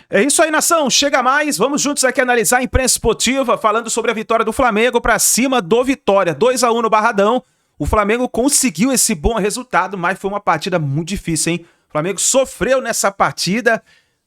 É isso aí, nação. Chega mais. Vamos juntos aqui analisar a imprensa esportiva, falando sobre a vitória do Flamengo para cima do Vitória. 2-1 no Barradão. O Flamengo conseguiu esse bom resultado, mas foi uma partida muito difícil, hein? O Flamengo sofreu nessa partida.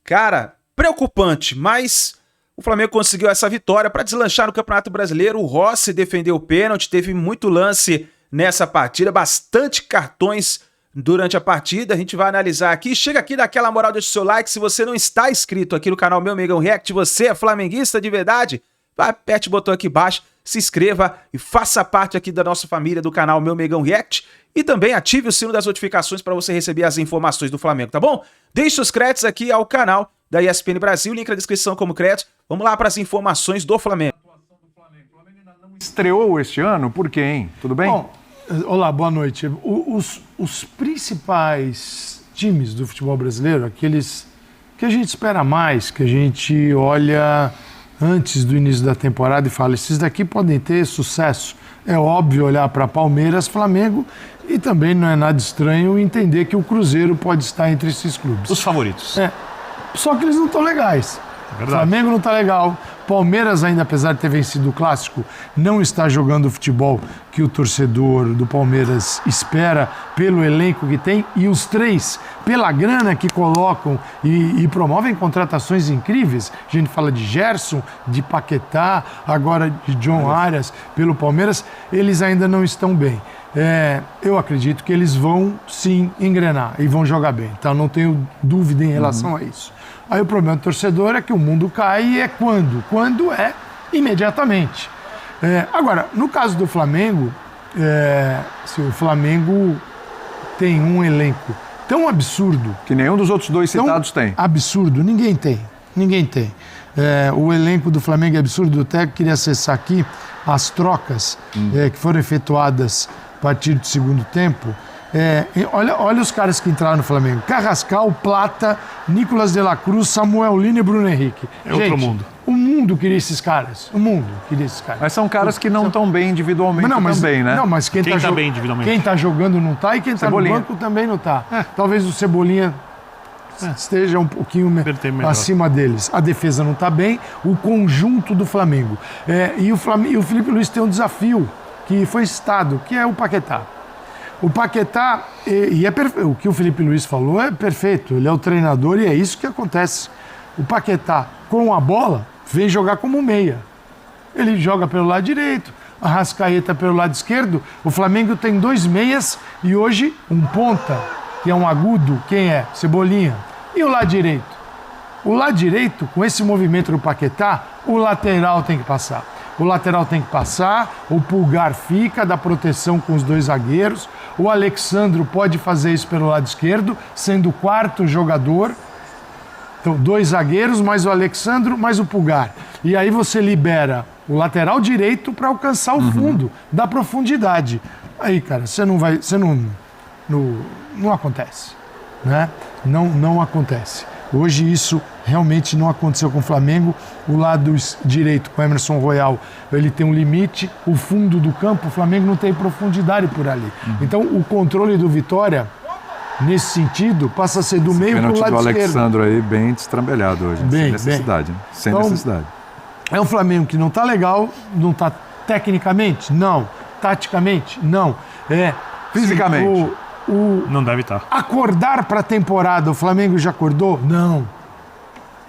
Cara, preocupante, mas o Flamengo conseguiu essa vitória para deslanchar no Campeonato Brasileiro. O Rossi defendeu o pênalti, teve muito lance nessa partida, bastante cartões durante a partida. A gente vai analisar aqui. Chega aqui, dá aquela moral, deixa o seu like. Se você não está inscrito aqui no canal Meu Mengão React, você é flamenguista de verdade, vai, aperte o botão aqui embaixo, se inscreva e faça parte aqui da nossa família do canal Meu Mengão React. E também ative o sino das notificações para você receber as informações do Flamengo, tá bom? Deixe os créditos aqui ao canal da ESPN Brasil, link na descrição como crédito. Vamos lá para as informações do Flamengo. O Flamengo ainda não estreou este ano, por quê, hein? Tudo bem? Bom, olá, boa noite. Os principais times do futebol brasileiro, aqueles que a gente espera mais, que a gente olha antes do início da temporada e fala, esses daqui podem ter sucesso. É óbvio olhar para Palmeiras, Flamengo e também não é nada estranho entender que o Cruzeiro pode estar entre esses clubes. Os favoritos. Só que eles não estão legais. O Flamengo não está legal. Palmeiras, ainda apesar de ter vencido o Clássico, não está jogando o futebol que o torcedor do Palmeiras espera pelo elenco que tem. E os três, pela grana que colocam e promovem contratações incríveis. A gente fala de Gerson, de Paquetá, agora de John Arias pelo Palmeiras. Eles ainda não estão bem. Eu acredito que eles vão sim engrenar e vão jogar bem. Então não tenho dúvida em relação a isso. Aí o problema do torcedor é que o mundo cai e é quando? Quando é imediatamente. Agora, no caso do Flamengo, se o Flamengo tem um elenco tão absurdo... Que nenhum dos outros dois citados tem. Absurdo, ninguém tem. Ninguém tem. O elenco do Flamengo é absurdo. Eu até queria acessar aqui as trocas que foram efetuadas a partir do segundo tempo. Olha os caras que entraram no Flamengo. Carrascal, Plata, Nicolas de la Cruz, Samuel Lino e Bruno Henrique. Outro mundo. O mundo queria esses caras. O mundo queria esses caras. Mas são caras que não estão bem individualmente também, né? Não, mas quem tá bem individualmente? Quem tá jogando não tá e quem tá no banco também não tá. Talvez o Cebolinha esteja um pouquinho acima deles. A defesa não tá bem, o conjunto do Flamengo. E o Felipe Luiz tem um desafio que foi citado, que é o Paquetá. O Paquetá, o que o Felipe Luiz falou é perfeito, ele é o treinador e é isso que acontece. O Paquetá, com a bola, vem jogar como meia. Ele joga pelo lado direito, a Arrascaeta pelo lado esquerdo. O Flamengo tem dois meias e hoje um ponta, que é um agudo, quem é? Cebolinha. E o lado direito? O lado direito, com esse movimento do Paquetá, o lateral tem que passar. O lateral tem que passar, o Pulgar fica, dá proteção com os dois zagueiros. O Alexandro pode fazer isso pelo lado esquerdo, sendo o quarto jogador. Então, dois zagueiros, mais o Alexandro, mais o Pulgar. E aí você libera o lateral direito para alcançar o fundo, da profundidade. Aí, cara, não acontece, né? Não acontece. Hoje isso realmente não aconteceu com o Flamengo. O lado direito com o Emerson Royal, ele tem um limite. O fundo do campo, o Flamengo não tem profundidade por ali. Então o controle do Vitória, nesse sentido, passa a ser do meio para o lado esquerdo. O Alexandro aí bem destrambelhado hoje, sem necessidade. Sem necessidade. É um Flamengo que não está legal, não está tecnicamente? Não. Taticamente? Não. Fisicamente? Não deve estar. Acordar para a temporada, o Flamengo já acordou? Não.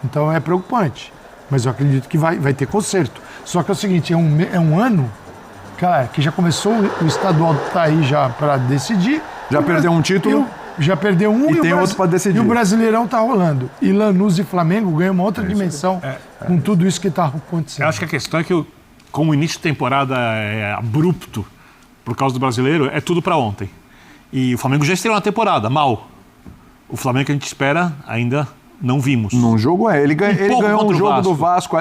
Então é preocupante. Mas eu acredito que vai ter conserto. Só que é o seguinte, é um ano, cara, que já começou, o estadual está aí já para decidir. Já perdeu um título. Já perdeu um e tem outro para decidir. E o Brasileirão está rolando. E Lanús e Flamengo ganham uma outra dimensão com tudo isso que está acontecendo. Eu acho que a questão é que, como o início de temporada é abrupto por causa do Brasileiro, é tudo para ontem. E o Flamengo já estreou na temporada, mal. O Flamengo que a gente espera ainda não vimos. Num jogo ele ganhou um jogo do Vasco.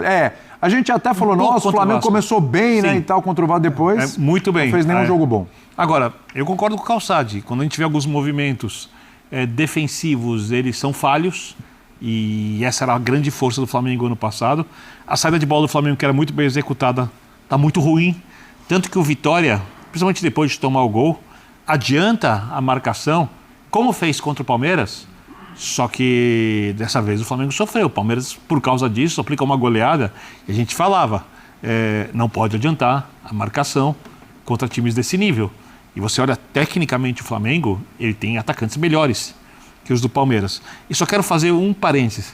A gente até falou, nossa, o Flamengo começou bem, né, e tal, contra o Vasco depois. Muito bem. Não fez nenhum jogo bom. Agora, eu concordo com o Calçade. Quando a gente vê alguns movimentos defensivos, eles são falhos. E essa era a grande força do Flamengo ano passado. A saída de bola do Flamengo, que era muito bem executada, está muito ruim. Tanto que o Vitória, principalmente depois de tomar o gol, adianta a marcação, como fez contra o Palmeiras, Só que dessa vez o Flamengo sofreu. O Palmeiras, por causa disso, aplica uma goleada. E a gente falava, não pode adiantar a marcação contra times desse nível. E você olha tecnicamente o Flamengo, ele tem atacantes melhores que os do Palmeiras. E só quero fazer um parênteses,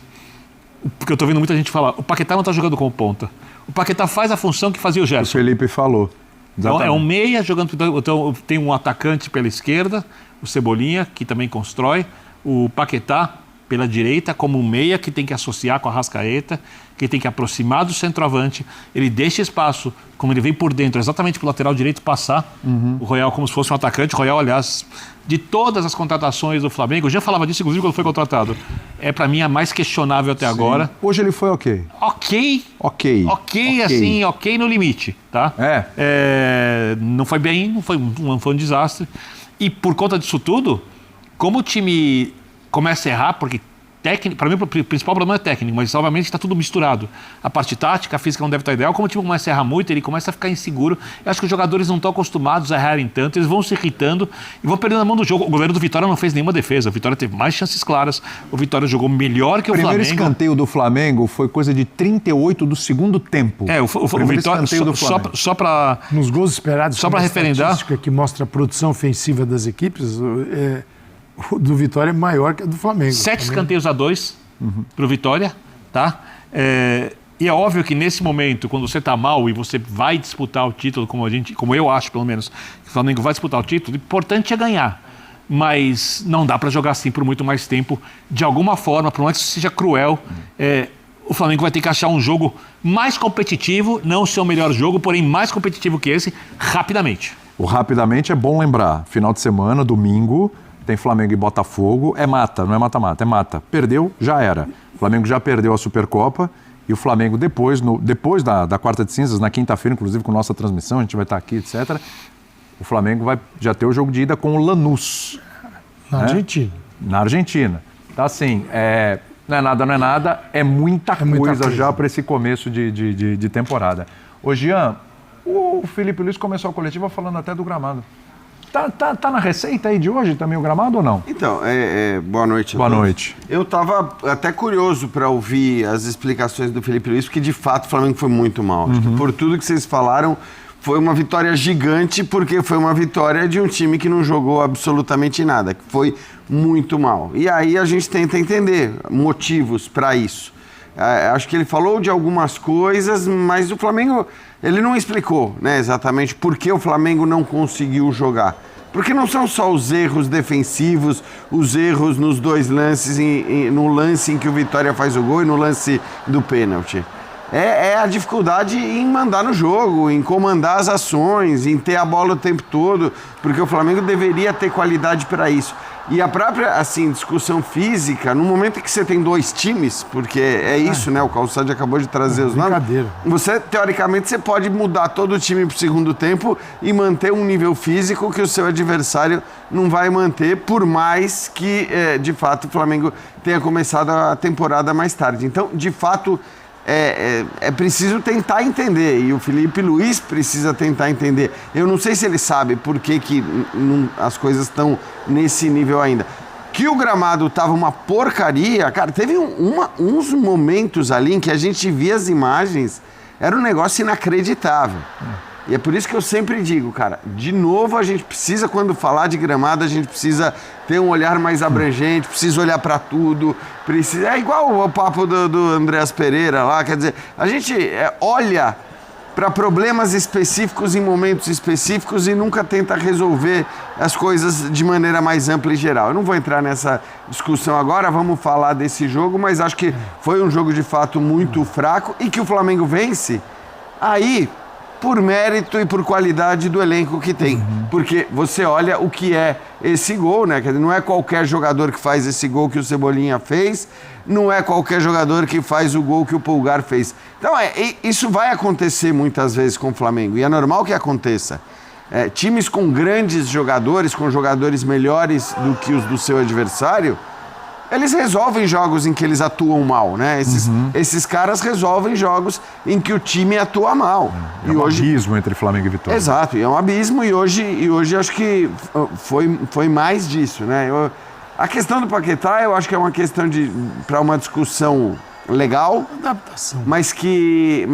porque eu estou vendo muita gente falar, o Paquetá não está jogando como ponta. O Paquetá faz a função que fazia o Gerson. O Felipe falou. Então, é um meia jogando. Então, tem um atacante pela esquerda, o Cebolinha, que também constrói. O Paquetá pela direita, como um meia que tem que associar com a Arrascaeta, que tem que aproximar do centroavante. Ele deixa espaço, como ele vem por dentro, exatamente para o lateral direito passar. O Royal como se fosse um atacante. O Royal, aliás, de todas as contratações do Flamengo, eu já falava disso, inclusive, quando foi contratado. É, para mim, a mais questionável até agora. Hoje ele foi ok. Ok no limite, tá? Não foi bem, não foi um desastre. E por conta disso tudo, como o time começa a errar, porque para mim o principal problema é técnico, mas obviamente está tudo misturado. A parte tática, a física não deve estar ideal. Como o time começa a errar muito, ele começa a ficar inseguro. Eu acho que os jogadores não estão acostumados a errarem tanto, eles vão se irritando e vão perdendo a mão do jogo. O goleiro do Vitória não fez nenhuma defesa, o Vitória teve mais chances claras, o Vitória jogou melhor que o Flamengo. O primeiro escanteio do Flamengo foi coisa de 38 do segundo tempo. O Vitória, só para... Nos gols esperados, só para referendar... estatística que mostra a produção ofensiva das equipes, o do Vitória é maior que a do Flamengo. 7 escanteios a 2 para o Vitória, tá? E é óbvio que nesse momento, quando você está mal e você vai disputar o título, como eu acho pelo menos, que o Flamengo vai disputar o título, o importante é ganhar. Mas não dá para jogar assim por muito mais tempo. De alguma forma, por mais que isso seja cruel, o Flamengo vai ter que achar um jogo mais competitivo, não o seu melhor jogo, porém mais competitivo que esse, rapidamente. O rapidamente é bom lembrar. Final de semana, domingo, tem Flamengo e Botafogo. É mata, não é mata-mata, é mata. Perdeu, já era. O Flamengo já perdeu a Supercopa e o Flamengo depois da quarta de cinzas, na quinta-feira, inclusive com nossa transmissão, a gente vai estar aqui, etc. O Flamengo vai já ter o jogo de ida com o Lanús. Na Argentina. Na Argentina. Então, assim, não é nada, é muita coisa já para esse começo de temporada. Ô, Jean, o Felipe Luiz começou a coletiva falando até do gramado. Tá na receita aí de hoje também o gramado ou não? Então, boa noite. Boa noite. Eu estava até curioso para ouvir as explicações do Felipe Luiz, porque de fato o Flamengo foi muito mal. Por tudo que vocês falaram, foi uma vitória gigante, porque foi uma vitória de um time que não jogou absolutamente nada, que foi muito mal. E aí a gente tenta entender motivos para isso. Acho que ele falou de algumas coisas, mas o Flamengo, ele não explicou, né, exatamente por que o Flamengo não conseguiu jogar. Porque não são só os erros defensivos, os erros nos dois lances, no lance em que o Vitória faz o gol e no lance do pênalti. É a dificuldade em mandar no jogo, em comandar as ações, em ter a bola o tempo todo, porque o Flamengo deveria ter qualidade para isso. E a própria, assim, discussão física, no momento em que você tem dois times, porque é isso, né? O Calçade acabou de trazer os nomes. Você, teoricamente, você pode mudar todo o time pro segundo tempo e manter um nível físico que o seu adversário não vai manter, por mais que, de fato, o Flamengo tenha começado a temporada mais tarde. Então, de fato, é preciso tentar entender, e o Felipe Luiz precisa tentar entender. Eu não sei se ele sabe por que as coisas estão nesse nível ainda. Que o gramado tava uma porcaria, cara, teve uns momentos ali em que a gente via as imagens, era um negócio inacreditável. E é por isso que eu sempre digo, cara, de novo a gente precisa, quando falar de gramado, a gente precisa ter um olhar mais abrangente, precisa olhar para tudo, precisa... É igual o papo do Andreas Pereira lá, quer dizer, a gente olha para problemas específicos em momentos específicos e nunca tenta resolver as coisas de maneira mais ampla e geral. Eu não vou entrar nessa discussão agora, vamos falar desse jogo, mas acho que foi um jogo de fato muito fraco e que o Flamengo vence aí por mérito e por qualidade do elenco que tem. Porque você olha o que é esse gol, né? Quer dizer, não é qualquer jogador que faz esse gol que o Cebolinha fez, não é qualquer jogador que faz o gol que o Pulgar fez. Então, isso vai acontecer muitas vezes com o Flamengo, e é normal que aconteça. Times com grandes jogadores, com jogadores melhores do que os do seu adversário, eles resolvem jogos em que eles atuam mal, né? Esses caras resolvem jogos em que o time atua mal. É um abismo entre Flamengo e Vitória. Exato, e é um abismo, e hoje acho que foi mais disso, né? A questão do Paquetá, eu acho que é uma questão para uma discussão legal, adaptação. Mas que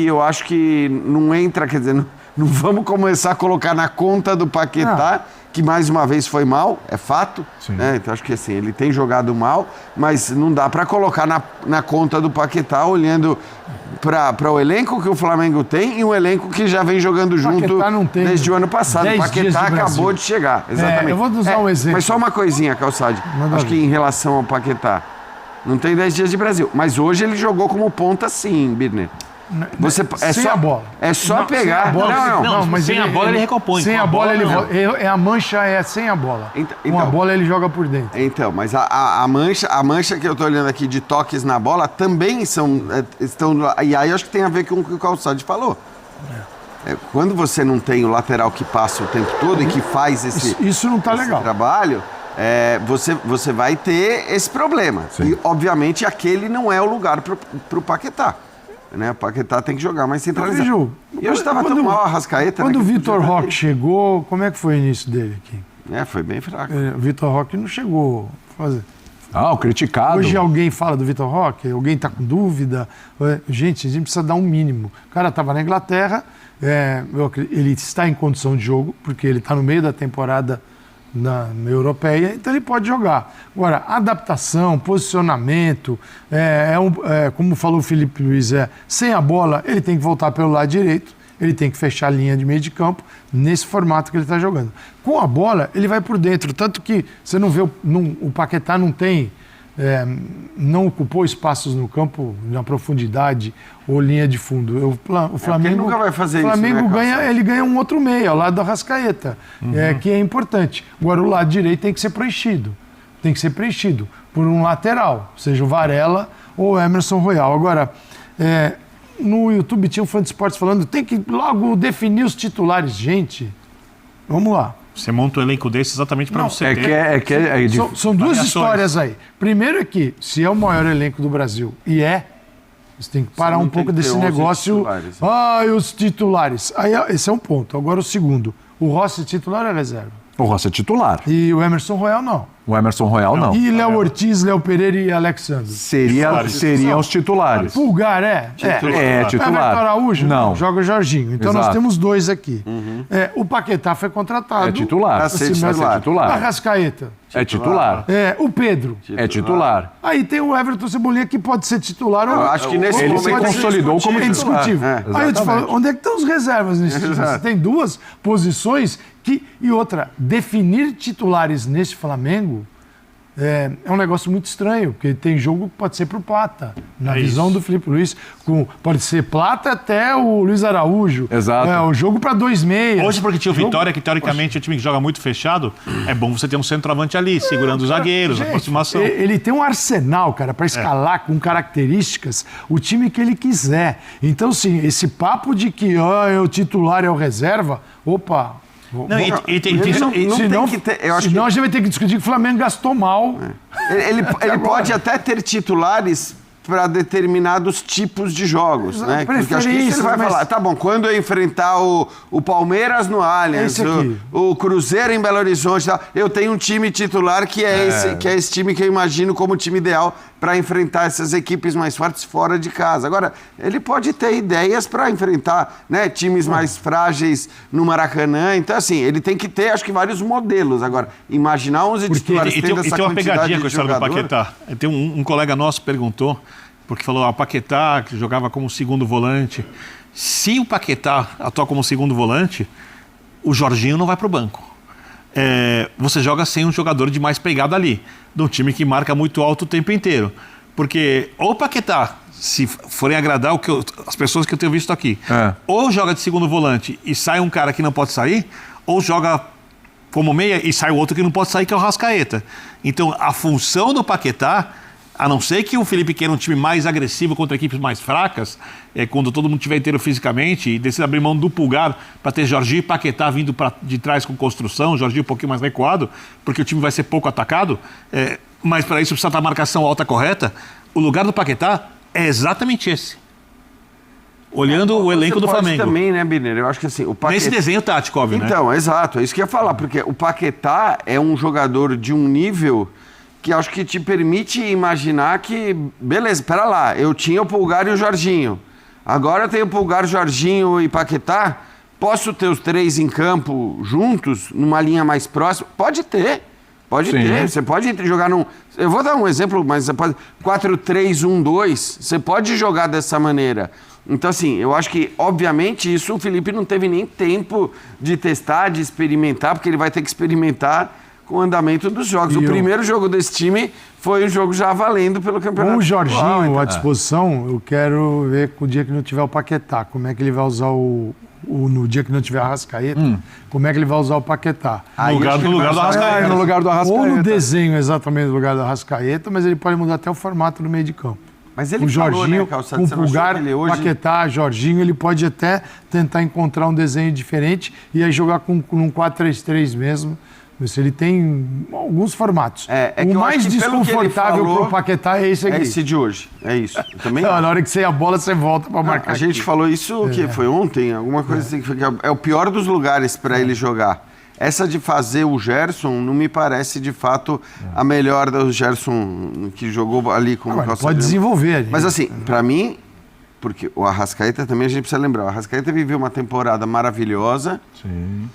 eu acho que não entra, quer dizer, não vamos começar a colocar na conta do Paquetá, que mais uma vez foi mal, é fato. Né? Então acho que assim, ele tem jogado mal, mas não dá para colocar na conta do Paquetá olhando para o elenco que o Flamengo tem e um elenco que já vem jogando junto desde o ano passado. O Paquetá acabou de chegar. Exatamente. Eu vou usar um exemplo. Mas só uma coisinha, Calçade. Acho que em relação ao Paquetá, não tem 10 dias de Brasil. Mas hoje ele jogou como ponta sim, Birner. Sem a bola. É só pegar. A bola, mas sem a bola ele recompõe. Sem a bola ele a mancha é sem a bola. Com a bola ele joga por dentro. Então, mas a mancha que eu tô olhando aqui de toques na bola também estão. E aí eu acho que tem a ver com o que o Calçade falou. Quando você não tem o lateral que passa o tempo todo e que faz isso não tá legal. Trabalho. Você vai ter esse problema. Sim. E, obviamente, aquele não é o lugar pro Paquetá. Né? O Paquetá tem que jogar mais centralizado. E hoje estava tão mal a Arrascaeta. Quando o Vitor Roque chegou, como é que foi o início dele aqui? Foi bem fraco. O Vitor Roque não chegou a fazer. O criticado. Hoje alguém fala do Vitor Roque, alguém está com dúvida. Gente, a gente precisa dar um mínimo. O cara estava na Inglaterra, ele está em condição de jogo, porque ele está no meio da temporada na europeia, então ele pode jogar. Agora, adaptação, posicionamento, como falou o Felipe Luiz, sem a bola, ele tem que voltar pelo lado direito, ele tem que fechar a linha de meio de campo nesse formato que ele está jogando. Com a bola, ele vai por dentro, tanto que você não vê, o Paquetá não ocupou espaços no campo na profundidade ou linha de fundo. O Flamengo nunca vai fazer isso. O Flamengo ganha um outro meio, ao lado do Arrascaeta, que é importante. Agora, o lado direito tem que ser preenchido. Tem que ser preenchido por um lateral, seja o Varela ou o Emerson Royal. Agora, no YouTube tinha um fã de esportes falando tem que logo definir os titulares. Gente, vamos lá. Você monta um elenco desse exatamente para você ter. São duas histórias aí. Primeiro é que, se é o maior elenco do Brasil, você tem que parar um pouco desse negócio. Os titulares. Aí, esse é um ponto. Agora o segundo. O Rossi titular é reserva? O Rossi é titular. E o Emerson Royal não? O Emerson Royal não. E Léo Ortiz, Léo Pereira e Alexandre? Seriam os titulares. Pulgar titular. Everton Araújo? Não. Joga o Jorginho. Então nós temos dois aqui. O Paquetá foi contratado. É titular. Para ser titular. Arrascaeta? É titular. O Pedro? É titular. Aí tem o Everton Cebolinha que pode ser titular. Eu acho que nesse ele se consolidou como titular. Indiscutível. Aí eu te falo, onde é que estão os reservas nesse time? Você tem duas posições e outra, definir titulares nesse Flamengo é um negócio muito estranho, porque tem jogo que pode ser pro Plata. Na visão do Felipe Luiz, pode ser Plata até o Luiz Araújo. Exato. O jogo para 2 meias. Hoje, porque tinha o Vitória, que teoricamente é um time que joga muito fechado, é bom você ter um centroavante ali, segurando os zagueiros, aproximação. Ele tem um arsenal, cara, para escalar com características o time que ele quiser. Então, sim, esse papo de que o titular é o reserva, opa... Senão a gente vai ter que discutir que o Flamengo gastou mal. Ele pode até ter titulares para determinados tipos de jogos, né? Porque acho que isso ele vai falar. Tá bom, quando eu enfrentar o Palmeiras no Allianz, o Cruzeiro em Belo Horizonte, eu tenho um time titular que é esse time que eu imagino como o time ideal para enfrentar essas equipes mais fortes fora de casa. Agora, ele pode ter ideias para enfrentar, né, times mais frágeis no Maracanã. Então, assim, ele tem que ter, acho que, vários modelos. Agora, imaginar 11 titulares tendo essa tem uma pegadinha com a de história do jogador. Paquetá. Tem um colega nosso perguntou, porque falou, o Paquetá, que jogava como segundo volante. Se o Paquetá atua como segundo volante, o Jorginho não vai para o banco. Você joga sem um jogador de mais pegada ali, de um time que marca muito alto o tempo inteiro. Porque ou o Paquetá, se forem agradar as pessoas que eu tenho visto aqui, ou joga de segundo volante e sai um cara que não pode sair, ou joga como meia e sai o outro que não pode sair, que é o Arrascaeta. Então, a função do Paquetá, a não ser que o Felipe queira um time mais agressivo contra equipes mais fracas, quando todo mundo estiver inteiro fisicamente, e decida abrir mão do Pulgar para ter Jorginho e Paquetá vindo de trás com construção, Jorginho um pouquinho mais recuado, porque o time vai ser pouco atacado, mas para isso precisa estar a marcação alta correta. O lugar do Paquetá é exatamente esse. Olhando o elenco do Flamengo. Também, né, Birner? Eu acho que assim, o Paquetá... Nesse desenho tático, óbvio, então, exato. É isso que eu ia falar, porque o Paquetá é um jogador de um nível que acho que te permite imaginar que, beleza, pera lá, eu tinha o Pulgar e o Jorginho, agora eu tenho o Pulgar, Jorginho e Paquetá, posso ter os 3 em campo juntos, numa linha mais próxima? Pode ter, você pode jogar num... Eu vou dar um exemplo, mas você pode... 4-3-1-2, você pode jogar dessa maneira. Então, assim, eu acho que, obviamente, isso o Felipe não teve nem tempo de testar, de experimentar, porque ele vai ter que experimentar com o andamento dos jogos. O primeiro jogo desse time foi um jogo já valendo pelo campeonato. Com o Jorginho à disposição, eu quero ver o dia que não tiver o Paquetá, como é que ele vai usar no dia que não tiver a Arrascaeta, como é que ele vai usar o Paquetá. No lugar do Arrascaeta. No lugar do Arrascaeta. Ou no desenho exatamente no lugar do Arrascaeta, mas ele pode mudar até o formato no meio de campo. Mas ele o Jorginho, falou, né, com o Pulgar, Paquetá, Jorginho, ele pode até tentar encontrar um desenho diferente e aí jogar num 4-3-3 mesmo. Ele tem alguns formatos. O mais desconfortável para o Paquetá é esse aqui. É esse de hoje, é isso. Eu também na hora que você a bola, você volta para marcar. A gente falou isso, que foi ontem, alguma coisa assim, que é o pior dos lugares para ele jogar. Essa de fazer o Gerson não me parece, de fato, a melhor do Gerson que jogou ali com o pode desenvolver. Mas assim, para mim, porque o Arrascaeta também a gente precisa lembrar, o Arrascaeta viveu uma temporada maravilhosa. Sim.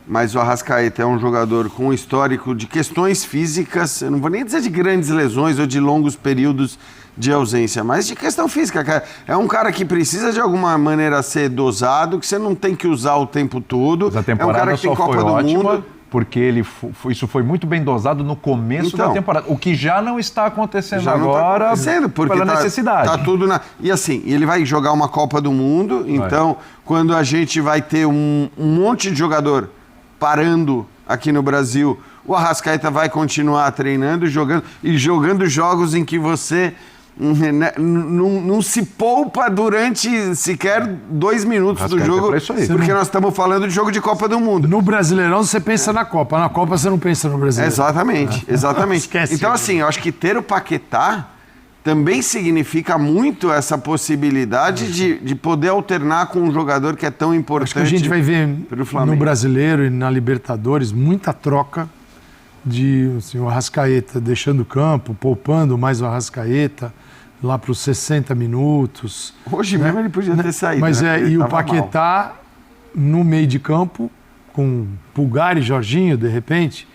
Mas o Arrascaeta é um jogador com um histórico de questões físicas, eu não vou nem dizer de grandes lesões ou de longos períodos de ausência, mas de questão física. É um cara que precisa de alguma maneira ser dosado, que você não tem que usar o tempo todo. Mas a temporada é um cara que tem Copa do Mundo. Porque isso foi muito bem dosado no começo da temporada. O que já não está acontecendo agora porque pela necessidade. Tá tudo E assim, ele vai jogar uma Copa do Mundo, então quando a gente vai ter um monte de jogador parando aqui no Brasil, o Arrascaeta vai continuar treinando, jogando jogos em que você não se poupa durante sequer 2 minutos do jogo, porque nós estamos falando de jogo de Copa do Mundo. No Brasileirão você pensa na Copa, na Copa você não pensa no Brasileirão. Exatamente. Esquece. Então assim, eu acho que ter o Paquetá também significa muito essa possibilidade de poder alternar com um jogador que é tão importante. Acho que a gente vai ver no Brasileiro e na Libertadores muita troca de o Arrascaeta deixando o campo, poupando mais o Arrascaeta lá para os 60 minutos. Hoje mesmo ele podia ter saído. Mas e o Paquetá no meio de campo, com Pulgar e Jorginho, de repente,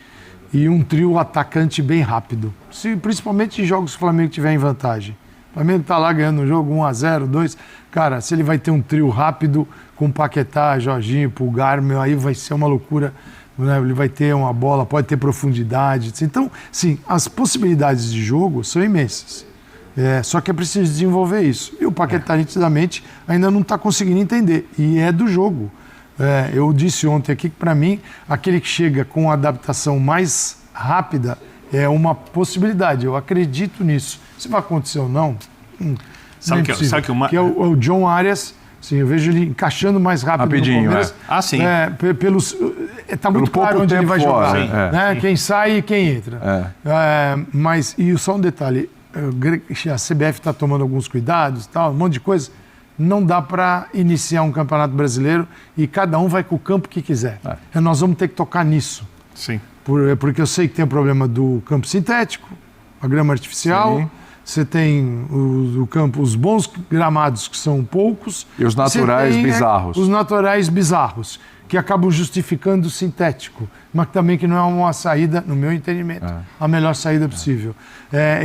e um trio atacante bem rápido. Principalmente em jogos que o Flamengo tiver em vantagem. O Flamengo está lá ganhando o jogo 1-0, 2. Cara, se ele vai ter um trio rápido com Paquetá, Jorginho, Pulgar, aí vai ser uma loucura. Né? Ele vai ter uma bola, pode ter profundidade. Então, sim, as possibilidades de jogo são imensas. Só que é preciso desenvolver isso. E o Paquetá, nitidamente, ainda não está conseguindo entender. E é do jogo. Eu disse ontem aqui que, para mim, aquele que chega com a adaptação mais rápida é uma possibilidade. Eu acredito nisso. Se vai acontecer ou não, sabe que é o John Arias. Sim, eu vejo ele encaixando mais rápido rapidinho, no Palmeiras. Sim. Está muito claro onde ele vai jogar. Fora, né? Quem sai e quem entra. Mas, e só um detalhe, a CBF está tomando alguns cuidados, tal, um monte de coisa. Não dá para iniciar um campeonato brasileiro e cada um vai com o campo que quiser. Nós vamos ter que tocar nisso. Sim. Porque eu sei que tem o problema do campo sintético, a grama artificial. Sim. Você tem o campo, os bons gramados, que são poucos. E os naturais bizarros. Os naturais bizarros, que acabam justificando o sintético, mas também que não é uma saída, no meu entendimento, a melhor saída possível.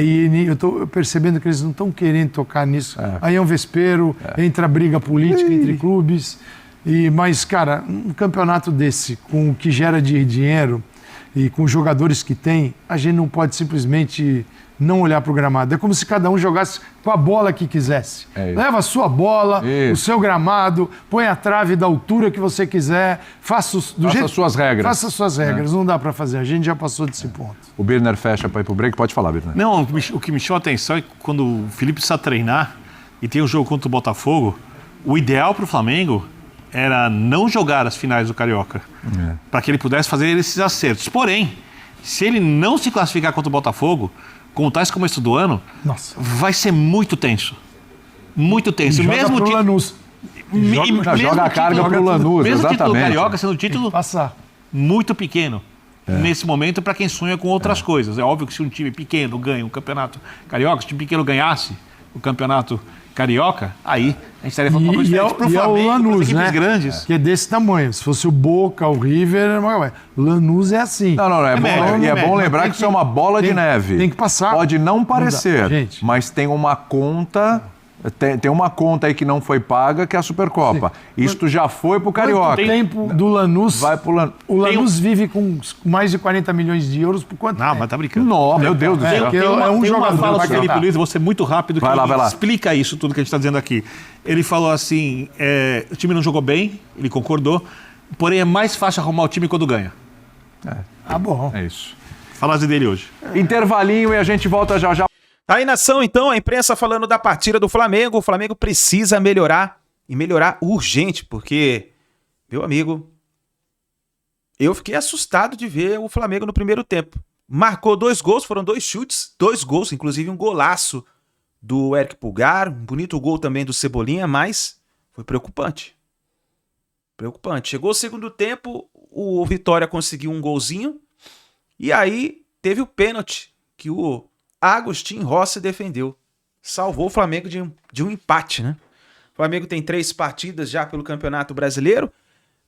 E eu estou percebendo que eles não estão querendo tocar nisso. Aí é um vespeiro, entra briga política entre clubes. Mas, cara, um campeonato desse, com o que gera de dinheiro e com os jogadores que tem, a gente não pode simplesmente não olhar para o gramado. É como se cada um jogasse com a bola que quisesse. Leva a sua bola, o seu gramado, põe a trave da altura que você quiser, faça as suas regras. Faça as suas regras, não dá para fazer. A gente já passou desse ponto. O Birner fecha para ir para o break. Pode falar, Birner. Não, o que me chama a atenção é que quando o Felipe precisa treinar e tem um jogo contra o Botafogo, o ideal para o Flamengo era não jogar as finais do Carioca, para que ele pudesse fazer esses acertos. Porém, se ele não se classificar contra o Botafogo, como está esse começo do ano, vai ser muito tenso. Muito tenso. Mesmo pro Lanús. Joga a carga pro Lanús, mesmo exatamente. Título Carioca sendo um título passar. muito pequeno. nesse momento para quem sonha com outras coisas. É óbvio que se um time pequeno ganha um campeonato carioca, se um time pequeno ganhasse o campeonato carioca, aí a gente estaria falando uma coisa diferente pro Flamengo, o Lanús, equipes né? grandes. Que é desse tamanho. Se fosse o Boca, o River, o Lanús é assim. Não, é bom lembrar que isso é uma bola de neve. Tem que passar. Pode não parecer, gente. mas tem uma conta... Tem uma conta aí que não foi paga, que é a Supercopa. Sim. Isto já foi pro Carioca. Quanto tempo do Lanús? Vai pro O Lanús vive com mais de 40 milhões de euros por quanto tempo? Não, mas tá brincando. Não, meu Deus do céu. Tem uma fala do Felipe Luiz, vou ser muito rápido, que vai lá. explica isso tudo que a gente está dizendo aqui. Ele falou assim, o time não jogou bem, ele concordou, porém é mais fácil arrumar o time quando ganha. Bom. É isso. Falasse dele hoje. Intervalinho e a gente volta já. Tá aí, nação, então, a imprensa falando da partida do Flamengo. O Flamengo precisa melhorar, e melhorar urgente, porque, meu amigo, eu fiquei assustado de ver o Flamengo no primeiro tempo. Marcou 2 gols, foram 2 chutes, 2 gols, inclusive um golaço do Eric Pulgar, um bonito gol também do Cebolinha, mas foi preocupante. Preocupante. Chegou o segundo tempo, o Vitória conseguiu um golzinho, e aí teve o pênalti que o Agostinho Rossi defendeu. Salvou o Flamengo de um empate, né? O Flamengo tem 3 partidas já pelo Campeonato Brasileiro.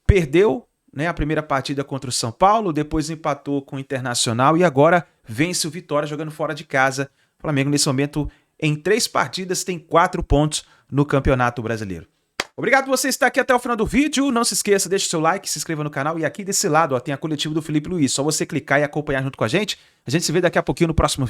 Perdeu, né, a primeira partida contra o São Paulo, depois empatou com o Internacional e agora vence o Vitória jogando fora de casa. O Flamengo, nesse momento, em 3 partidas, tem 4 pontos no Campeonato Brasileiro. Obrigado por você estar aqui até o final do vídeo. Não se esqueça, deixe seu like, se inscreva no canal. E aqui desse lado, ó, tem a coletiva do Felipe Luiz. Só você clicar e acompanhar junto com a gente. A gente se vê daqui a pouquinho no próximo vídeo.